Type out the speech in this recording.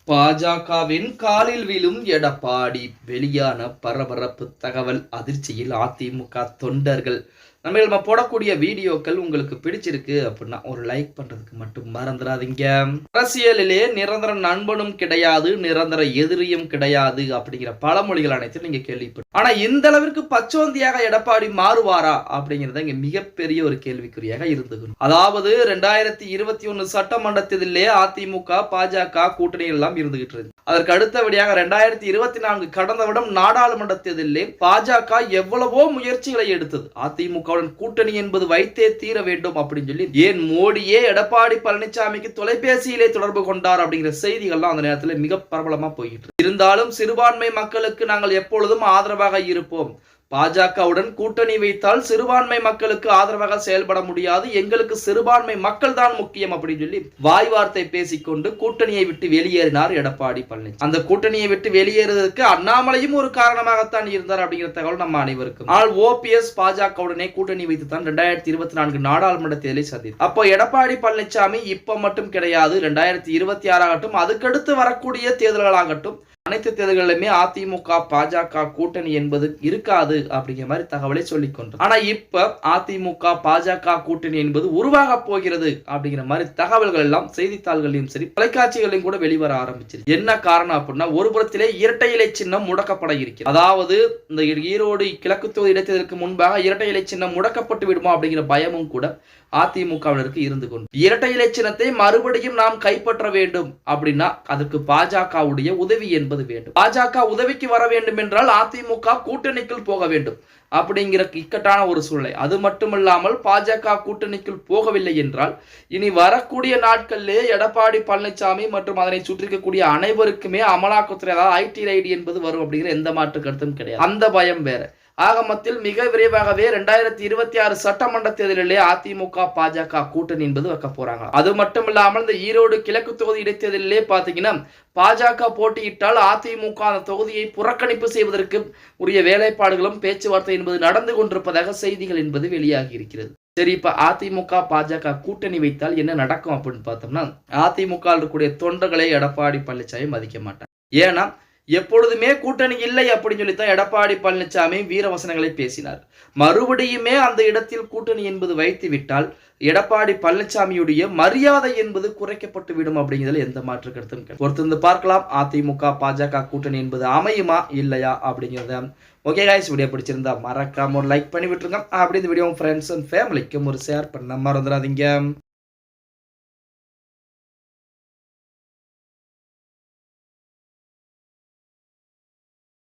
பாஜகவின் காலில் விழும் எடப்பாடி வெளியான பரபரப்பு தகவல் அதிர்ச்சியில் அதிமுக தொண்டர்கள். நம்ம போடக்கூடிய வீடியோக்கள் உங்களுக்கு பிடிச்சிருக்கு அப்படின்னா ஒரு லைக் பண்றதுக்கு மட்டும் மறந்துடாதீங்க. அரசியலிலே நிரந்தர நண்பனும் கிடையாது, நிரந்தர எதிரியும் கிடையாது அப்படிங்கிற பழமொழிகள் அனைத்தும் நீங்க கேள்விப்பட்டு, ஆனா இந்த அளவிற்கு பச்சோந்தியாக எடப்பாடி மாறுவாரா அப்படிங்கிறத இங்க மிகப்பெரிய ஒரு கேள்விக்குறியாக இருந்தது. அதாவது 2021 சட்டமன்ற தேர்தலிலே அதிமுக பாஜக கூட்டணி எல்லாம் இருந்துகிட்டு இருக்கு. அதற்கு அடுத்தபடியாக 2024 கடந்த வருடம் நாடாளுமன்ற தேர்தலிலே பாஜக எவ்வளவோ முயற்சிகளை எடுத்தது. அதிமுக கூட்டணி என்பது வைத்தே தீர வேண்டும் அப்படின்னு சொல்லி, ஏன் மோடியே எடப்பாடி பழனிசாமிக்கு தொலைபேசியிலே தொடர்பு கொண்டார் அப்படிங்கிற செய்திகள்லாம் அந்த நேரத்தில் மிக பிரபலமா போயிட்டு இருந்தாலும், சிறுபான்மை மக்களுக்கு நாங்கள் எப்பொழுதும் ஆதரவாக இருப்போம், பாஜகவுடன் கூட்டணி வைத்தால் சிறுபான்மை மக்களுக்கு ஆதரவாக செயல்பட முடியாது, எங்களுக்கு சிறுபான்மை மக்கள் தான் முக்கியம் அப்படின்னு சொல்லி வாய் வார்த்தை பேசிக்கொண்டு கூட்டணியை விட்டு வெளியேறினார் எடப்பாடி பழனிசாமி. அந்த கூட்டணியை விட்டு வெளியேறுவதற்கு அண்ணாமலையும் ஒரு காரணமாகத்தான் இருந்தார் அப்படிங்கிற தகவல் நம்ம அனைவருக்கும். ஆனால் ஓபிஎஸ் பாஜகவுடனே கூட்டணி வைத்து தான் 2024 நாடாளுமன்ற தேர்தலை சந்தித்தார். அப்போ எடப்பாடி பழனிசாமி இப்ப மட்டும் கிடையாது, 2026 ஆகட்டும், அதுக்கடுத்து வரக்கூடிய தேர்தல்களாகட்டும், அனைத்து தேர்தல்களிலுமே அதிமுக பாஜக கூட்டணி என்பது இருக்காது அப்படிங்கிற மாதிரி தகவலை சொல்லிக் கொண்டோம். ஆனா இப்ப அதிமுக பாஜக கூட்டணி என்பது உருவாக போகிறது அப்படிங்கிற மாதிரி தகவல்கள் எல்லாம் செய்தித்தாள்களையும் சரி தொலைக்காட்சிகளையும் கூட வெளிவர ஆரம்பிச்சிருக்கு. என்ன காரணம் அப்படின்னா, ஒரு புறத்திலே இரட்டை இலை சின்னம் முடக்கப்பட இருக்கிறது. அதாவது இந்த ஈரோடு கிழக்கு தொகுதி இடைத்தேர்தலுக்கு முன்பாக இரட்டை இலை சின்னம் முடக்கப்பட்டு விடுமா அப்படிங்கிற பயமும் கூட அதிமுகவினருக்கு இருந்து கொண்டு, இரட்டை இலை சின்னத்தை மறுபடியும் நாம் கைப்பற்ற வேண்டும் அப்படின்னா அதற்கு பாஜகவுடைய உதவி என்பது வேண்டும். பாஜக உதவிக்கு வர வேண்டும் என்றால் அதிமுக கூட்டணிக்குள் போக வேண்டும் அப்படிங்கிற இக்கட்டான ஒரு சூழ்நிலை. அது மட்டுமல்லாமல் பாஜக கூட்டணிக்குள் போகவில்லை என்றால் இனி வரக்கூடிய நாட்களிலே எடப்பாடி பழனிசாமி மற்றும் அதனை சுற்றிக்கக்கூடிய அனைவருக்குமே அமலாக்கத்துறை, அதாவது ஐடி ரைடி என்பது வரும் அப்படிங்கிற எந்த மாற்று கருத்தும் கிடையாது. அந்த பயம் வேற. ஆகமத்தில் மிக விரைவாகவே 2026 சட்டமன்ற தேர்தலிலே அதிமுக பாஜக கூட்டணி என்பது வைக்க போறாங்க. அது மட்டும் இல்லாமல் இந்த ஈரோடு கிழக்கு தொகுதி இடைத்தேர்தலிலே பாத்தீங்கன்னா பாஜக போட்டியிட்டால் அதிமுக அந்த தொகுதியை புறக்கணிப்பு செய்வதற்கு உரிய வேலைப்பாடுகளும் பேச்சுவார்த்தை என்பது நடந்து கொண்டிருப்பதாக செய்திகள் என்பது வெளியாகி இருக்கிறது. சரி, இப்ப அதிமுக பாஜக கூட்டணி வைத்தால் என்ன நடக்கும் அப்படின்னு பார்த்தோம்னா, அதிமுக இருக்கக்கூடிய தொண்டர்களை எடப்பாடி பழனிசாமி மதிக்க மாட்டார். ஏன்னா எப்பொழுதுமே கூட்டணி இல்லை அப்படின்னு சொல்லித்தான் எடப்பாடி பழனிசாமி வீரவசனங்களை பேசினார். மறுபடியுமே அந்த இடத்தில் கூட்டணி என்பது வைத்து விட்டால் எடப்பாடி பழனிசாமியுடைய மரியாதை என்பது குறைக்கப்பட்டு விடும் அப்படிங்கிறதுல எந்த மாற்று கருத்தும் பொறுத்திருந்து பார்க்கலாம். அதிமுக பாஜக கூட்டணி என்பது அமையுமா இல்லையா அப்படிங்கிறத. ஓகே गाइस, வீடியோ பிடிச்சிருந்தா மறக்காம ஒரு லைக் பண்ணி விட்டுருங்க. அப்படி இந்த வீடியோ ஃப்ரெண்ட்ஸ் அண்ட் ஃபேமிலிக்கும் ஒரு ஷேர் பண்ண மறந்துடாதீங்க.